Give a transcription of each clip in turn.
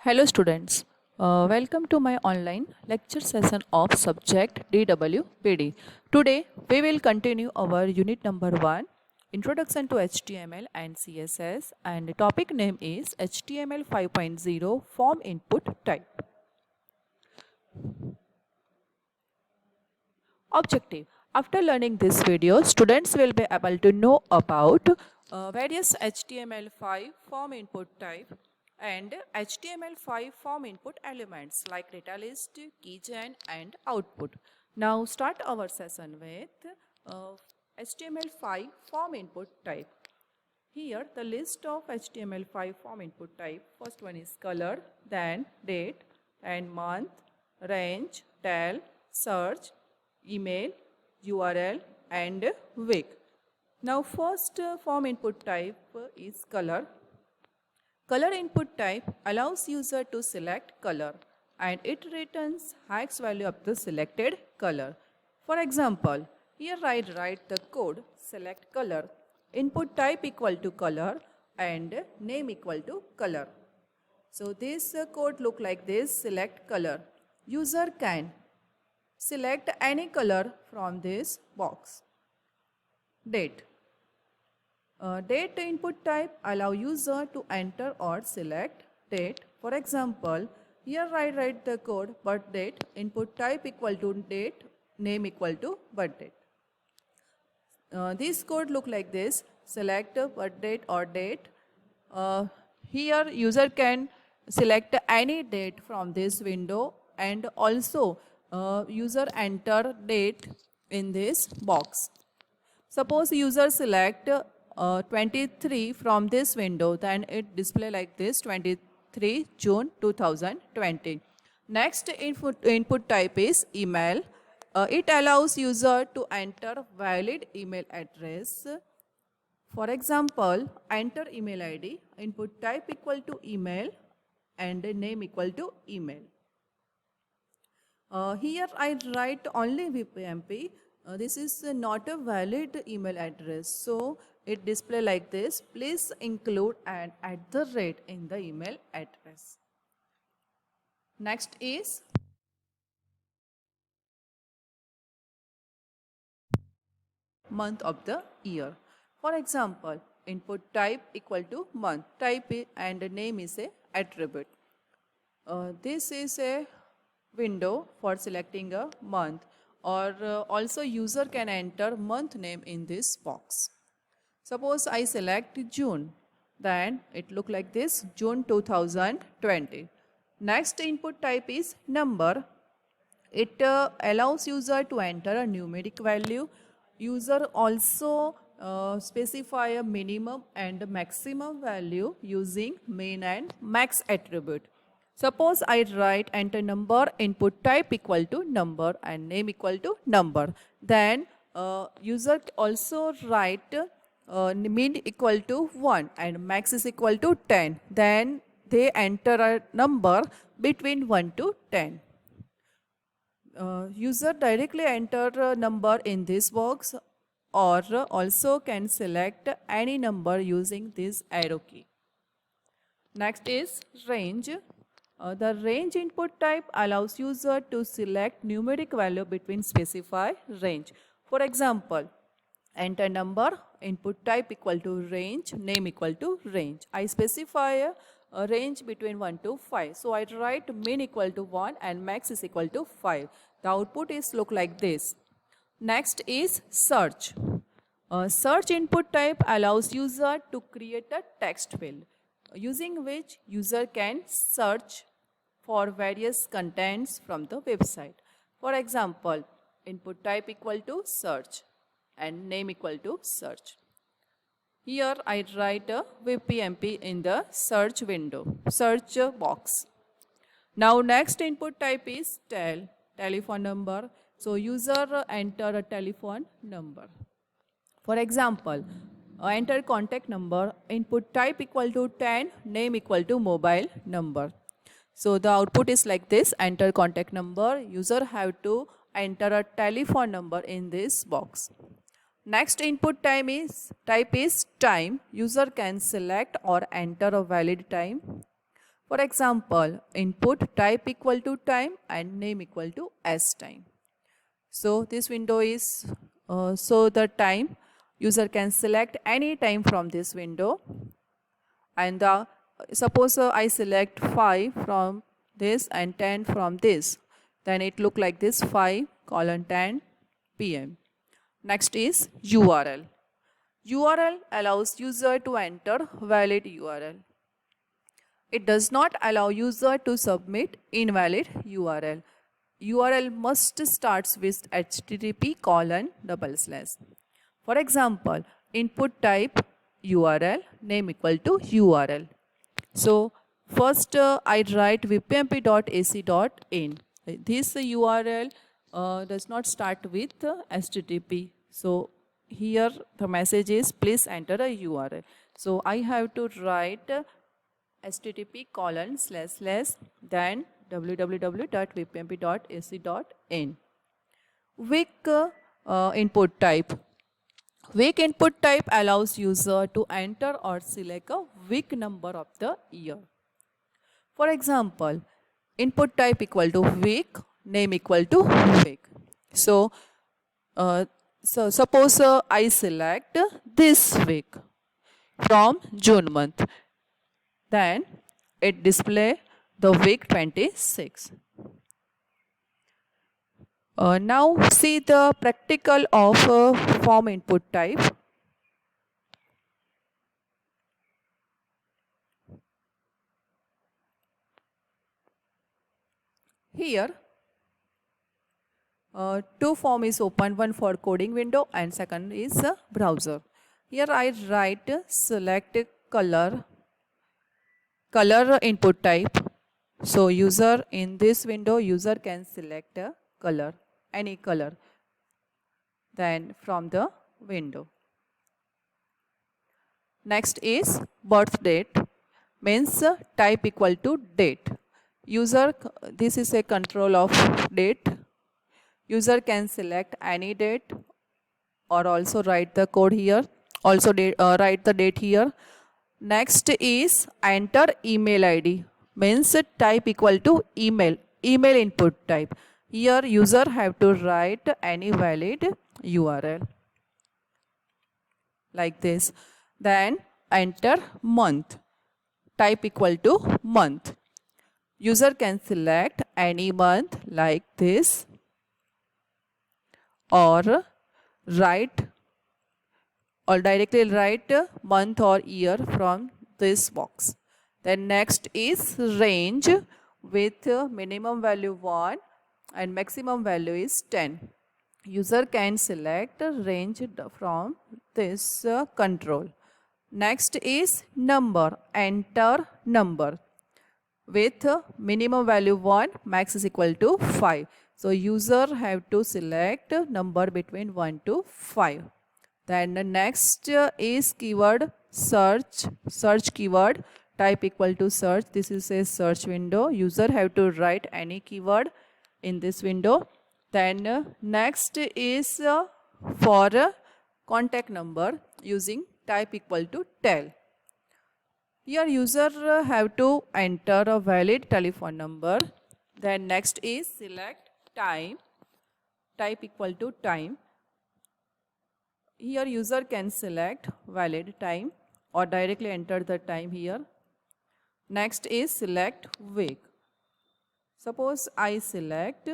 Hello students, welcome to my online lecture session of subject DWPD. Today we will continue our unit number 1, Introduction to HTML and CSS, and the topic name is HTML 5.0 Form Input Type. Objective: after learning this video, students will be able to know about various HTML5 form input type and HTML5 form input elements like data list, keygen and output. Now start our session with HTML5 form input type. Here the list of HTML5 form input type. First one is color, then date and month, range, tel, search, email, URL and week. Now first form input type is color. Color input type allows user to select color and it returns hex value of the selected color. For example, here I write the code select color, input type equal to color and name equal to color. So this code look like this: select color. User can select any color from this box. Date. Date input type allow user to enter or select date. For example, here I write the code birth date, input type equal to date, name equal to birth date. This code look like this: select birth date or date. Here user can select any date from this window and also user enter date in this box. Suppose user select 23 from this window, then it display like this: 23 June 2020. Next input type is email. It allows user to enter valid email address. For example, enter email ID, input type equal to email and name equal to email. Here I write only VPMP. This is not a valid email address, so it display like this: please include an @ in the email address. Next is month of the year. For example, input type equal to month, type and name is a attribute. This is a window for selecting a month, or also user can enter month name in this box. Suppose I select June, then it look like this: June 2020. Next input type is number. It allows user to enter a numeric value. User also specify a minimum and maximum value using min and max attribute. Suppose I write enter number, input type equal to number and name equal to number. Then user also write min equal to 1 and max is equal to 10. Then they enter a number between 1 to 10. User directly enter a number in this box or also can select any number using this arrow key. Next is range. The range input type allows user to select numeric value between specified range. For example, enter number, input type equal to range, name equal to range. I specify a range between 1 to 5. So I write min equal to 1 and max is equal to 5. The output is look like this. Next is search. Search input type allows user to create a text field using which user can search for various contents from the website. For example, input type equal to search and name equal to search. Here I write a VPMP in the search window, search box. Now next input type is telephone number. So user enter a telephone number. For example, enter contact number, input type equal to 10, name equal to mobile number. So the output is like this: enter contact number, user have to enter a telephone number in this box. Next input type is time. User can select or enter a valid time. For example, input type equal to time and name equal to as time. So this window is so the time user can select any time from this window, and suppose I select 5 from this and 10 from this, then it look like this 5 colon 10 p.m. Next is URL. URL allows user to enter valid URL. It does not allow user to submit invalid URL. URL must starts with http colon // For example, input type URL, name equal to URL. So first I write vpmp.ac.in. This URL does not start with http. So here the message is please enter a URL. So I have to write http colon / then www.vpmp.ac.in. Weak input type. Weak input type allows user to enter or select a weak number of the year. For example, input type equal to week, name equal to week. So suppose I select this week from June month, then it display the week 26. Now see the practical of form input type. Here two form is open, one for coding window and second is browser. Here I write select color input type. So user in this window, user can select a color, any color, then from the window. Next is birth date, means type equal to date. User, this is a control of date. User can select any date or also write the code here, also write the date here. Next is enter email ID, means type equal to email input type. Here user have to write any valid URL like this. Then enter month, type equal to month. User can select any month like this or write or directly write month or year from this box. Then next is range with minimum value 1 and maximum value is 10. User can select range from this control. Next is number, enter number with minimum value 1, max is equal to 5. So user have to select number between 1 to 5. Then the next is keyword search keyword, type equal to search. This is a search window. User have to write any keyword in this window. Then next is for contact number using type equal to tel. Here user have to enter a valid telephone number. Then next is select time, type equal to time. Here user can select valid time or directly enter the time here. Next is select week. Suppose I select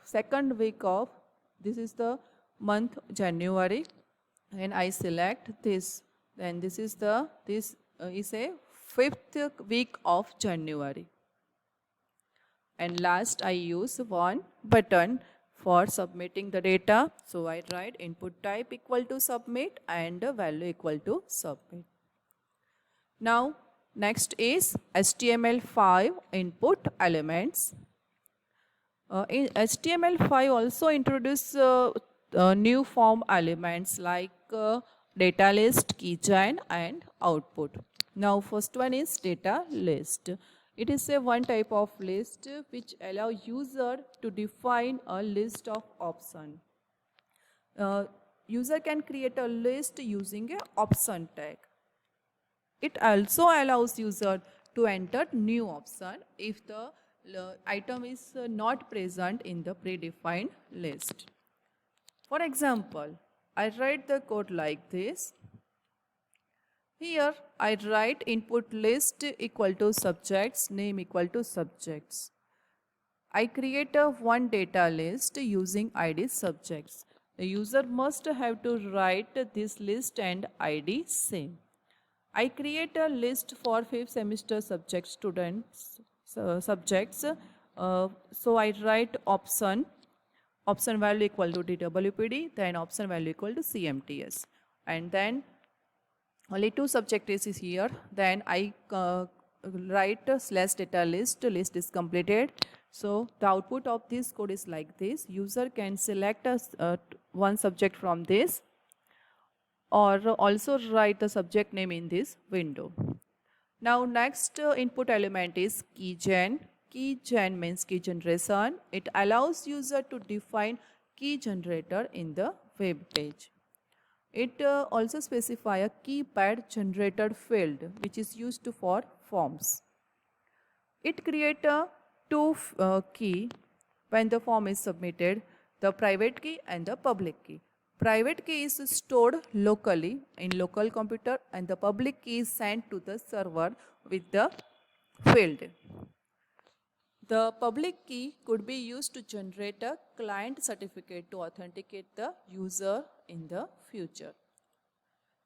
second week of, this is the month January, and I select this, then this is a fifth week of January. And last I use one button for submitting the data. So I write input type equal to submit and value equal to submit. Now next is HTML5 input elements. In HTML5 also introduce new form elements like data list, keychain and output. Now first one is data list. It is a one type of list which allow user to define a list of option. User can create a list using a option tag. It also allows user to enter new option if the item is not present in the predefined list. For example, I write the code like this. Here I write input list equal to subjects, name equal to subjects. I create a one data list using ID subjects. The user must have to write this list and ID same. I create a list for 5th semester subject students subjects. So I write option value equal to DWPD, then option value equal to CMTS, and then only two subject is here. Then I write slash data list is completed. So the output of this code is like this. User can select one subject from this, or also write the subject name in this window. Now next input element is keygen. Keygen means key generation. It allows user to define key generator in the web page. It also specify a keypad generator field which is used for forms. It create a two key when the form is submitted, the private key and the public key. Private key is stored locally in local computer and the public key is sent to the server with the field. The public key could be used to generate a client certificate to authenticate the user in the future.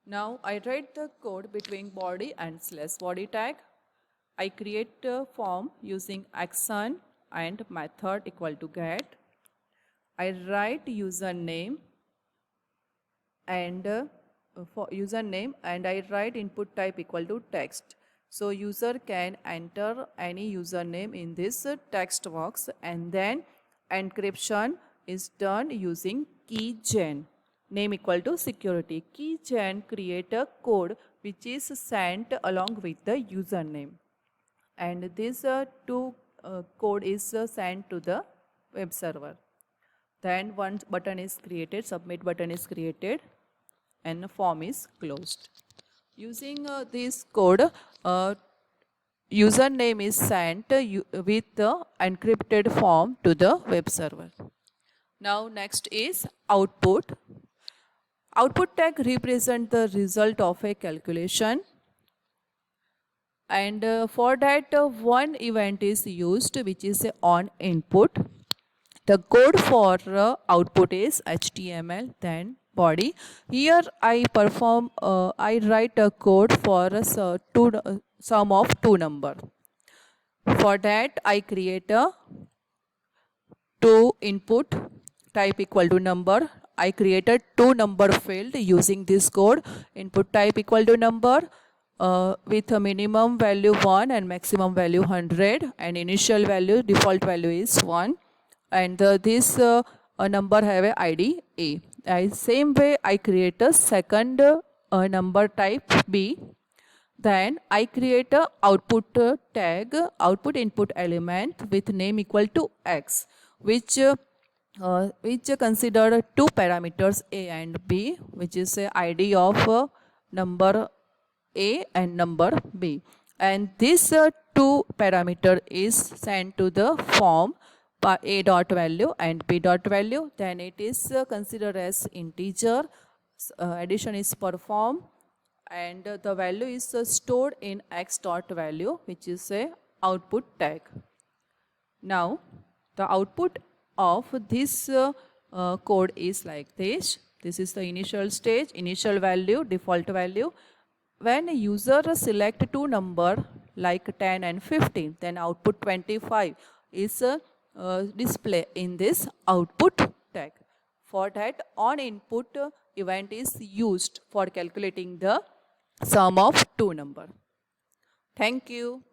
Now I write the code between body and slash body tag. I create a form using action and method equal to get. I write username and for username and I write input type equal to text. So user can enter any username in this text box, and then encryption is done using keygen. Name equal to security. Keygen create a code which is sent along with the username, and this two code is sent to the web server. Then one button is created, submit button is created, and the form is closed. Using this code, username is sent with the encrypted form to the web server. Now next is output. Output tag represent the result of a calculation, and for that one event is used which is on input. The code for output is HTML, then body. Here I write a code for a sum of two number. For that I create a two input type equal to number. I created two number field using this code. Input type equal to number with a minimum value 1 and maximum value 100, and initial value default value is 1, and this number have a ID A. Same way I create a second number type B. Then I create a output tag, output input element with name equal to X, which consider two parameters A and B, which is a ID of number A and number B. And this two parameter is sent to the form by A dot value and B dot value. Then it is considered as integer. Addition is performed, and the value is stored in X dot value, which is a output tag. Now the output of this code is like this. This is the initial stage, initial value, default value. When a user select two number like 10 and 15, then output 25 is display in this output tag. For that, on input event is used for calculating the sum of two number. Thank you.